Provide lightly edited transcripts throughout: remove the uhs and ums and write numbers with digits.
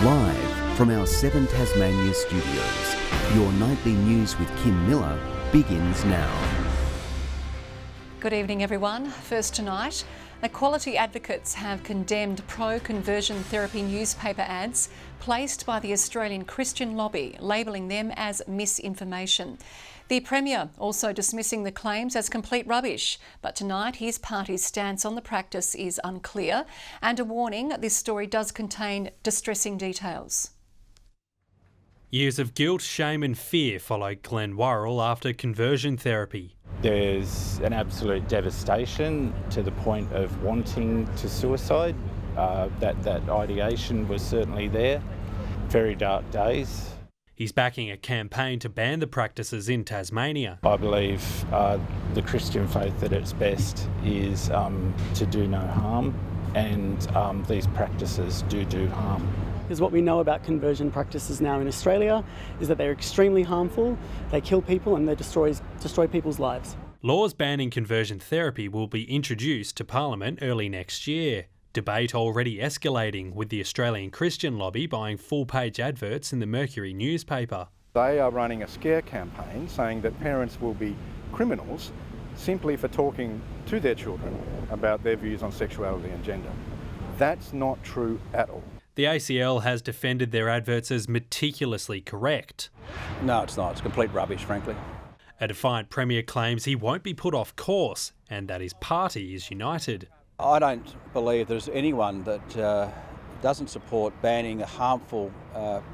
Live from our 7 Tasmania studios, your nightly news with Kim Miller begins now. Good evening, everyone. First tonight, equality advocates have condemned pro-conversion therapy newspaper ads placed by the Australian Christian lobby, labelling them as misinformation. The Premier also dismissing the claims as complete rubbish, but tonight his party's stance on the practice is unclear, and a warning this story does contain distressing details. Years of guilt, shame and fear followed Glenn Worrell after conversion therapy. There's an absolute devastation to the point of wanting to suicide. That ideation was certainly there. Very dark days. He's backing a campaign to ban the practices in Tasmania. I believe the Christian faith at its best is to do no harm, and these practices do harm. Because what we know about conversion practices now in Australia is that they're extremely harmful, they kill people and they destroy people's lives. Laws banning conversion therapy will be introduced to Parliament early next year. Debate already escalating, with the Australian Christian lobby buying full-page adverts in the Mercury newspaper. They are running a scare campaign saying that parents will be criminals simply for talking to their children about their views on sexuality and gender. That's not true at all. The ACL has defended their adverts as meticulously correct. No, it's not. It's complete rubbish, frankly. A defiant Premier claims he won't be put off course and that his party is united. I don't believe there's anyone that doesn't support banning harmful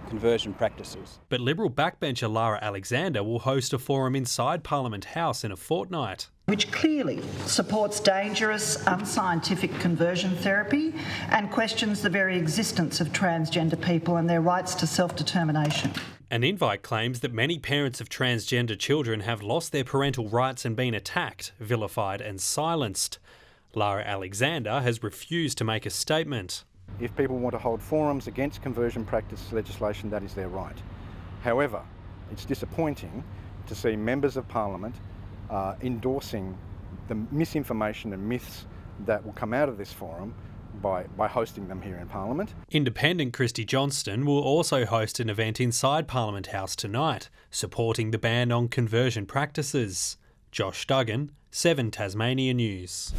conversion practices. But Liberal backbencher Lara Alexander will host a forum inside Parliament House in a fortnight, which clearly supports dangerous, unscientific conversion therapy and questions the very existence of transgender people and their rights to self-determination. An invite claims that many parents of transgender children have lost their parental rights and been attacked, vilified and silenced. Lara Alexander has refused to make a statement. If people want to hold forums against conversion practice legislation, that is their right. However, it's disappointing to see members of Parliament endorsing the misinformation and myths that will come out of this forum by hosting them here in Parliament. Independent Christy Johnston will also host an event inside Parliament House tonight, supporting the ban on conversion practices. Josh Duggan, 7 Tasmania News.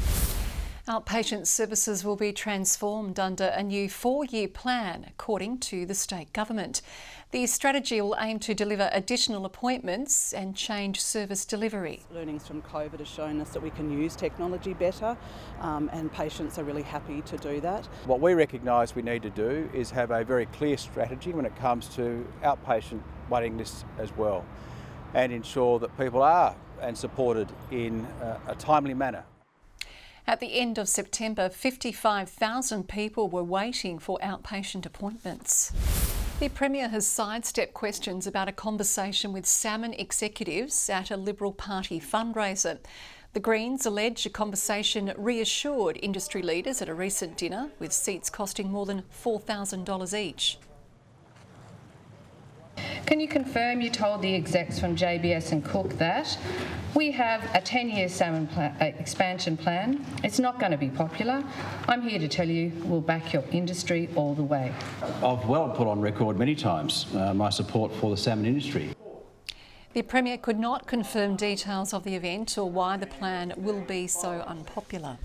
Outpatient services will be transformed under a new 4-year plan, according to the state government. The strategy will aim to deliver additional appointments and change service delivery. Learnings from COVID has shown us that we can use technology better, and patients are really happy to do that. What we recognise we need to do is have a very clear strategy when it comes to outpatient waiting lists as well, and ensure that people are supported in a timely manner. At the end of September, 55,000 people were waiting for outpatient appointments. The Premier has sidestepped questions about a conversation with Salmon executives at a Liberal Party fundraiser. The Greens allege a conversation reassured industry leaders at a recent dinner, with seats costing more than $4,000 each. Can you confirm you told the execs from JBS and Cook that we have a 10-year salmon expansion plan? It's not going to be popular. I'm here to tell you we'll back your industry all the way. I've well put on record many times my support for the salmon industry. The Premier could not confirm details of the event or why the plan will be so unpopular.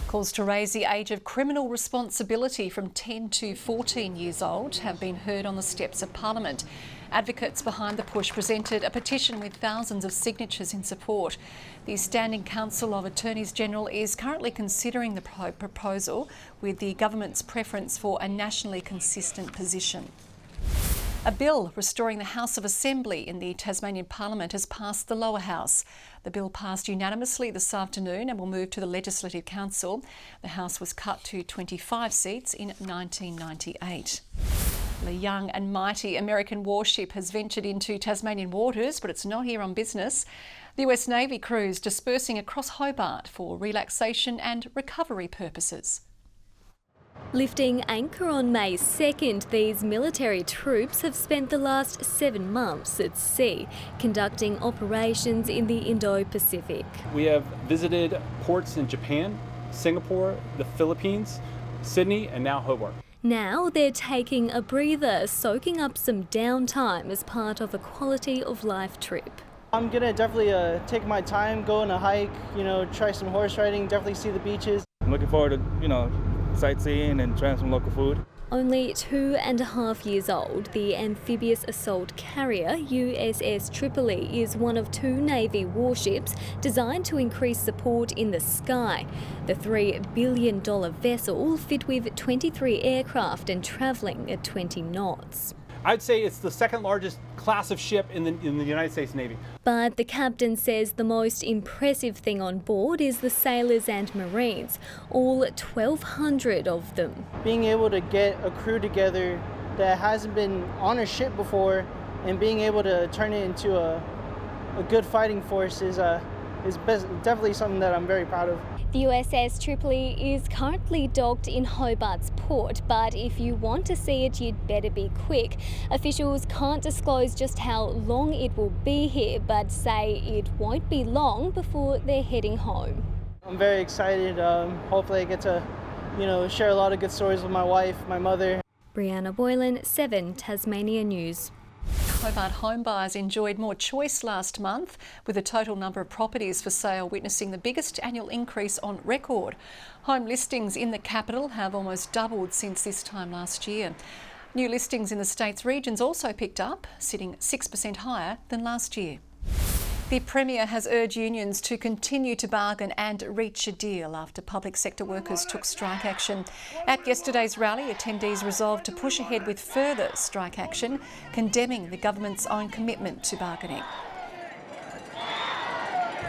Calls to raise the age of criminal responsibility from 10 to 14 years old have been heard on the steps of Parliament. Advocates behind the push presented a petition with thousands of signatures in support. The Standing Council of Attorneys General is currently considering the proposal, with the government's preference for a nationally consistent position. A bill restoring the House of Assembly in the Tasmanian Parliament has passed the lower house. The bill passed unanimously this afternoon and will move to the Legislative Council. The House was cut to 25 seats in 1998. The young and mighty American warship has ventured into Tasmanian waters, but it's not here on business. The US Navy crews dispersing across Hobart for relaxation and recovery purposes. Lifting anchor on May 2nd, these military troops have spent the last 7 months at sea, conducting operations in the Indo-Pacific. We have visited ports in Japan, Singapore, the Philippines, Sydney and now Hobart. Now they're taking a breather, soaking up some downtime as part of a quality of life trip. I'm gonna definitely take my time, go on a hike, try some horse riding, definitely see the beaches. I'm looking forward to, sightseeing and trying some local food. Only 2.5 years old, the amphibious assault carrier USS Tripoli is one of 2 Navy warships designed to increase support in the sky. The $3 billion vessel fit with 23 aircraft and travelling at 20 knots. I'd say it's the second largest class of ship in the United States Navy. But the captain says the most impressive thing on board is the sailors and Marines, all 1,200 of them. Being able to get a crew together that hasn't been on a ship before and being able to turn it into a good fighting force is definitely something that I'm very proud of. The USS Tripoli is currently docked in Hobart's port, but if you want to see it, you'd better be quick. Officials can't disclose just how long it will be here, but say it won't be long before they're heading home. I'm very excited. Hopefully I get to, share a lot of good stories with my wife, my mother. Brianna Boylan, 7 Tasmania News. Hobart home buyers enjoyed more choice last month, with the total number of properties for sale witnessing the biggest annual increase on record. Home listings in the capital have almost doubled since this time last year. New listings in the state's regions also picked up, sitting 6% higher than last year. The Premier has urged unions to continue to bargain and reach a deal after public sector workers took strike action. At yesterday's rally, attendees resolved to push ahead with further strike action, condemning the government's own commitment to bargaining.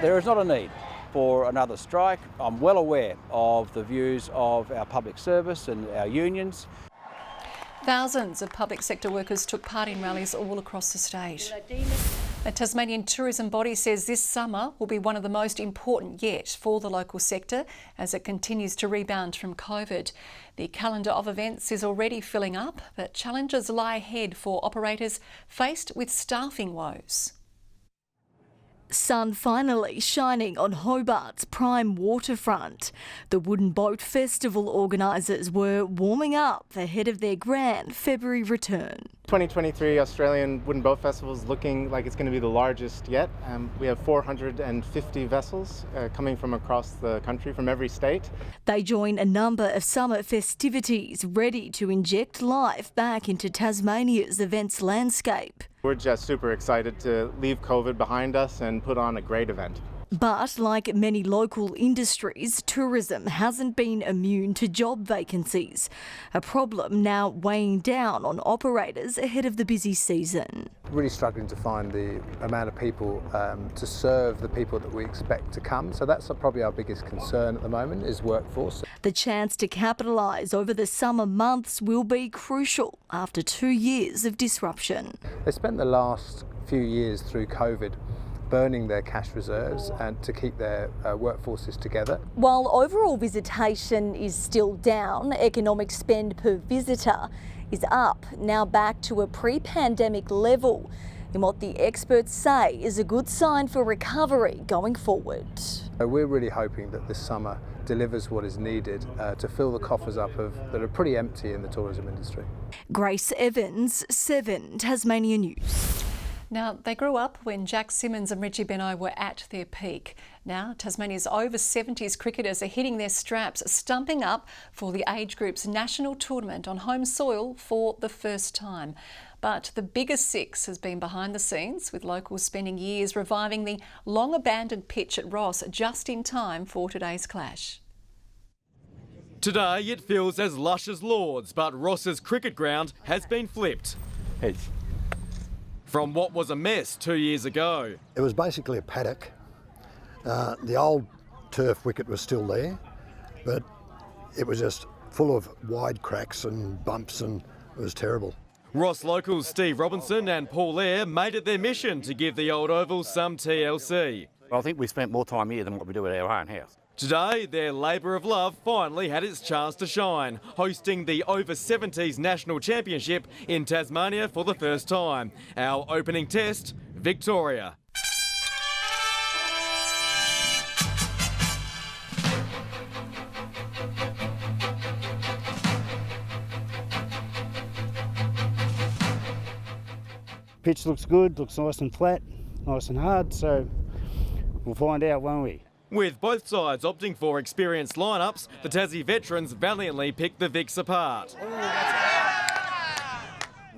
There is not a need for another strike. I'm well aware of the views of our public service and our unions. Thousands of public sector workers took part in rallies all across the state. A Tasmanian tourism body says this summer will be one of the most important yet for the local sector as it continues to rebound from COVID. The calendar of events is already filling up, but challenges lie ahead for operators faced with staffing woes. Sun finally shining on Hobart's prime waterfront. The Wooden Boat Festival organisers were warming up ahead of their grand February return. 2023 Australian Wooden Boat Festival is looking like it's going to be the largest yet. We have 450 vessels coming from across the country, from every state. They join a number of summer festivities ready to inject life back into Tasmania's events landscape. We're just super excited to leave COVID behind us and put on a great event. But like many local industries, tourism hasn't been immune to job vacancies, a problem now weighing down on operators ahead of the busy season. Really struggling to find the amount of people to serve the people that we expect to come. So that's probably our biggest concern at the moment, is workforce. The chance to capitalise over the summer months will be crucial after 2 years of disruption. They spent the last few years through COVID burning their cash reserves and to keep their workforces together. While overall visitation is still down, economic spend per visitor is up, now back to a pre-pandemic level, in what the experts say is a good sign for recovery going forward. We're really hoping that this summer delivers what is needed to fill the coffers up that are pretty empty in the tourism industry. Grace Evans, 7 Tasmania News. Now, they grew up when Jack Simmons and Richie Benaud were at their peak. Now, Tasmania's over 70s cricketers are hitting their straps, stumping up for the age group's national tournament on home soil for the first time. But the biggest six has been behind the scenes, with locals spending years reviving the long-abandoned pitch at Ross just in time for today's clash. Today it feels as lush as Lord's, but Ross's cricket ground has been flipped. Heads. From what was a mess 2 years ago. It was basically a paddock. The old turf wicket was still there, but it was just full of wide cracks and bumps, and it was terrible. Ross locals Steve Robinson and Paul Eyre made it their mission to give the old oval some TLC. I think we spent more time here than what we do at our own house. Today, their labour of love finally had its chance to shine, hosting the Over 70s National Championship in Tasmania for the first time. Our opening test, Victoria. pitch looks good, looks nice and flat, nice and hard, so we'll find out, won't we? With both sides opting for experienced lineups, the Tassie veterans valiantly picked the Vicks apart.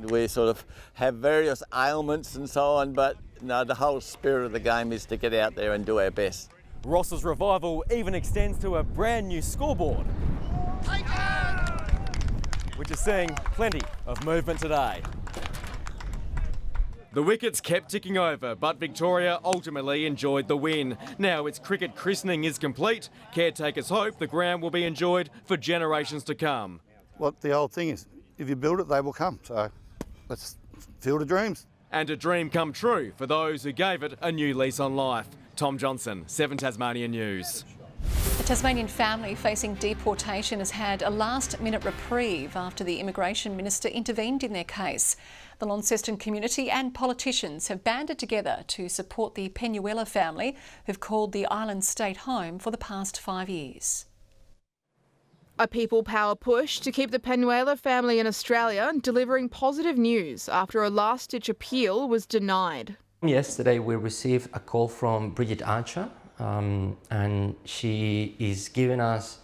We sort of have various ailments and so on, but no, the whole spirit of the game is to get out there and do our best. Ross's revival even extends to a brand new scoreboard, which is seeing plenty of movement today. The wickets kept ticking over, but Victoria ultimately enjoyed the win. Now its cricket christening is complete. Caretakers hope the ground will be enjoyed for generations to come. What the old thing is, if you build it, they will come. So let's field of dreams. And a dream come true for those who gave it a new lease on life. Tom Johnson, 7 Tasmania News. A Tasmanian family facing deportation has had a last-minute reprieve after the Immigration Minister intervened in their case. The Launceston community and politicians have banded together to support the Penuela family, who've called the island state home for the past 5 years. A people power push to keep the Penuela family in Australia delivering positive news after a last-ditch appeal was denied. Yesterday we received a call from Bridget Archer, and she is giving us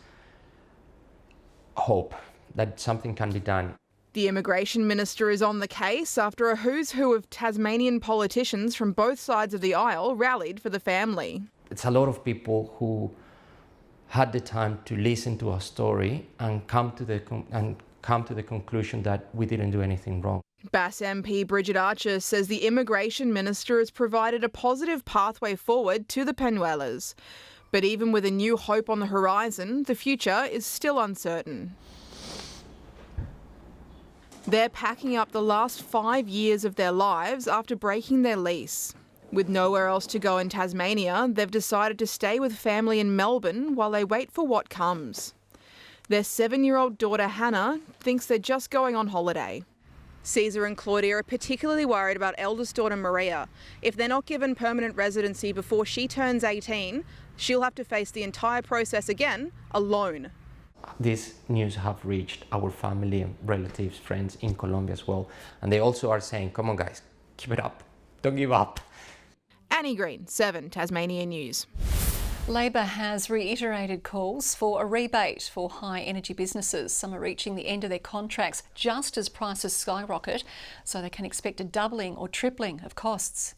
hope that something can be done. The Immigration Minister is on the case after a who's who of Tasmanian politicians from both sides of the aisle rallied for the family. It's a lot of people who had the time to listen to our story and come to the conclusion that we didn't do anything wrong. Bass MP Bridget Archer says the Immigration Minister has provided a positive pathway forward to the Penuelas. But even with a new hope on the horizon, the future is still uncertain. They're packing up the last 5 years of their lives after breaking their lease. With nowhere else to go in Tasmania, they've decided to stay with family in Melbourne while they wait for what comes. Their 7-year-old daughter Hannah thinks they're just going on holiday. Caesar and Claudia are particularly worried about eldest daughter Maria. If they're not given permanent residency before she turns 18, she'll have to face the entire process again, alone. This news have reached our family and relatives, friends in Colombia as well. And they also are saying, come on guys, keep it up, don't give up. Annie Green, 7 Tasmania News. Labor has reiterated calls for a rebate for high energy businesses. Some are reaching the end of their contracts just as prices skyrocket, so they can expect a doubling or tripling of costs.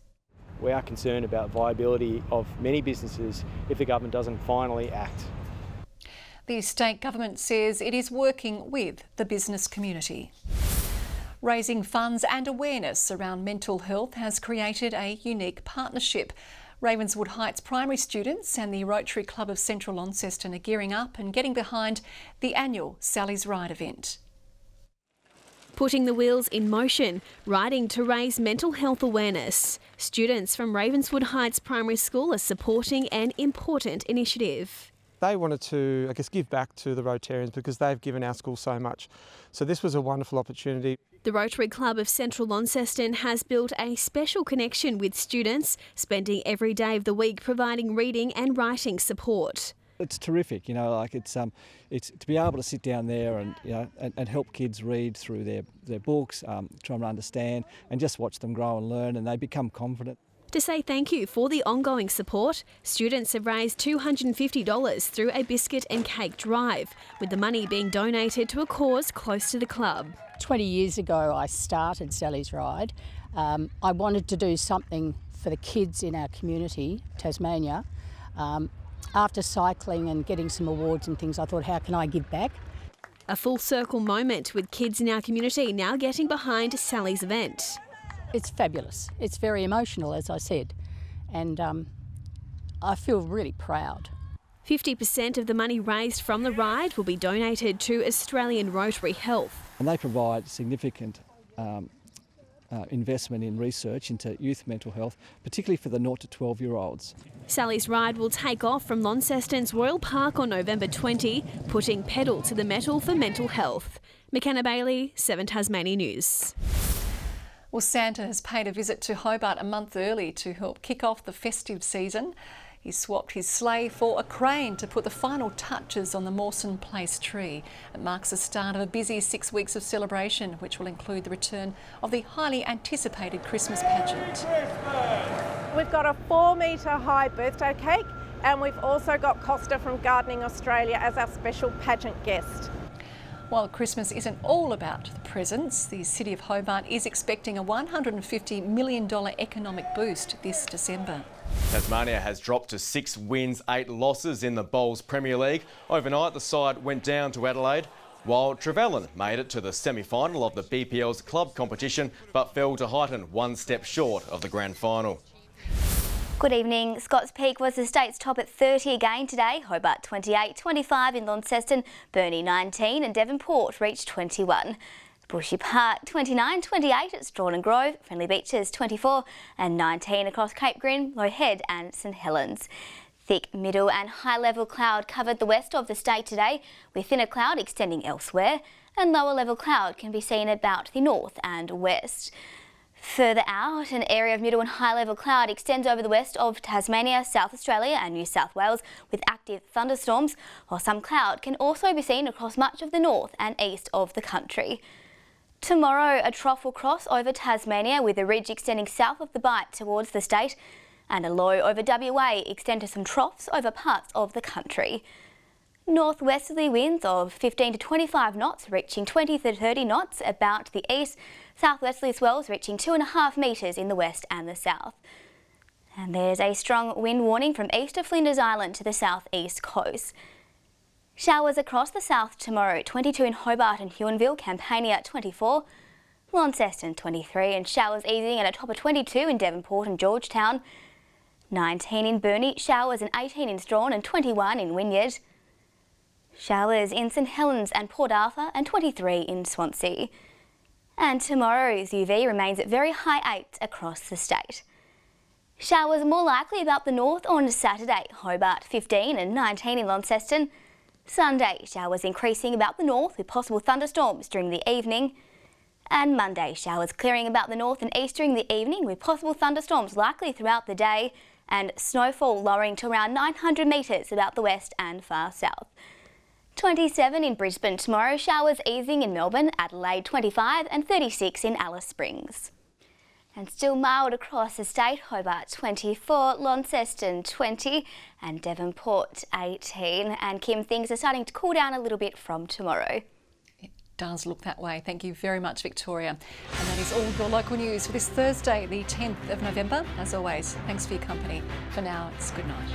We are concerned about viability of many businesses if the government doesn't finally act. The state government says it is working with the business community. Raising funds and awareness around mental health has created a unique partnership. Ravenswood Heights primary students and the Rotary Club of Central Launceston are gearing up and getting behind the annual Sally's Ride event. Putting the wheels in motion, riding to raise mental health awareness. Students from Ravenswood Heights Primary School are supporting an important initiative. They wanted to, I guess, give back to the Rotarians because they've given our school so much. So this was a wonderful opportunity. The Rotary Club of Central Launceston has built a special connection with students, spending every day of the week providing reading and writing support. It's terrific, it's to be able to sit down there and and help kids read through their books, try and understand, and just watch them grow and learn, and they become confident. To say thank you for the ongoing support, students have raised $250 through a biscuit and cake drive, with the money being donated to a cause close to the club. 20 years ago I started Sally's Ride. I wanted to do something for the kids in our community, Tasmania. After cycling and getting some awards and things, I thought, how can I give back? A full circle moment with kids in our community now getting behind Sally's event. It's fabulous. It's very emotional, as I said, and I feel really proud. 50% of the money raised from the ride will be donated to Australian Rotary Health. And they provide significant investment in research into youth mental health, particularly for the 0 to 12-year-olds. Sally's Ride will take off from Launceston's Royal Park on November 20, putting pedal to the metal for mental health. McKenna Bailey, 7 Tasmania News. Well, Santa has paid a visit to Hobart a month early to help kick off the festive season. He swapped his sleigh for a crane to put the final touches on the Mawson Place tree. It marks the start of a busy 6 weeks of celebration, which will include the return of the highly anticipated Christmas pageant. We've got a 4-metre high birthday cake, and we've also got Costa from Gardening Australia as our special pageant guest. While Christmas isn't all about the presents, the City of Hobart is expecting a $150 million economic boost this December. Tasmania has dropped to 6 wins, 8 losses in the Bowls Premier League. Overnight, the side went down to Adelaide, while Trevelyan made it to the semi-final of the BPL's club competition, but fell to Highton 1 step short of the grand final. Good evening. Scott's Peak was the state's top at 30 again today. Hobart 28, 25 in Launceston, Burnie 19 and Devonport reached 21. Bushy Park 29, 28 at Strawn and Grove, Friendly Beaches 24 and 19 across Cape Grin, Low Head and St Helens. Thick, middle and high-level cloud covered the west of the state today, with thinner cloud extending elsewhere, and lower-level cloud can be seen about the north and west. Further out, an area of middle and high-level cloud extends over the west of Tasmania, South Australia and New South Wales with active thunderstorms, while some cloud can also be seen across much of the north and east of the country. Tomorrow, a trough will cross over Tasmania with a ridge extending south of the Bight towards the state, and a low over WA extend to some troughs over parts of the country. Northwesterly winds of 15 to 25 knots reaching 20 to 30 knots about the east, southwesterly swells reaching 2.5 metres in the west and the south. And there's a strong wind warning from east of Flinders Island to the southeast coast. Showers across the south tomorrow, 22 in Hobart and Huonville, Campania 24, Launceston 23 and showers easing at a top of 22 in Devonport and Georgetown, 19 in Burnie, showers and 18 in Strawn and 21 in Wynyard. Showers in St Helens and Port Arthur and 23 in Swansea. And tomorrow's UV remains at very high 8 across the state. Showers more likely about the north on Saturday, Hobart 15 and 19 in Launceston. Sunday, showers increasing about the north with possible thunderstorms during the evening. And Monday, showers clearing about the north and east during the evening with possible thunderstorms likely throughout the day and snowfall lowering to around 900 metres about the west and far south. 27 in Brisbane tomorrow, showers easing in Melbourne, Adelaide 25 and 36 in Alice Springs. And still mild across the state, Hobart 24, Launceston 20 and Devonport 18. And Kim, things are starting to cool down a little bit from tomorrow. It does look that way. Thank you very much, Victoria. And that is all your local news for this Thursday, the 10th of November. As always, thanks for your company. For now, it's good night.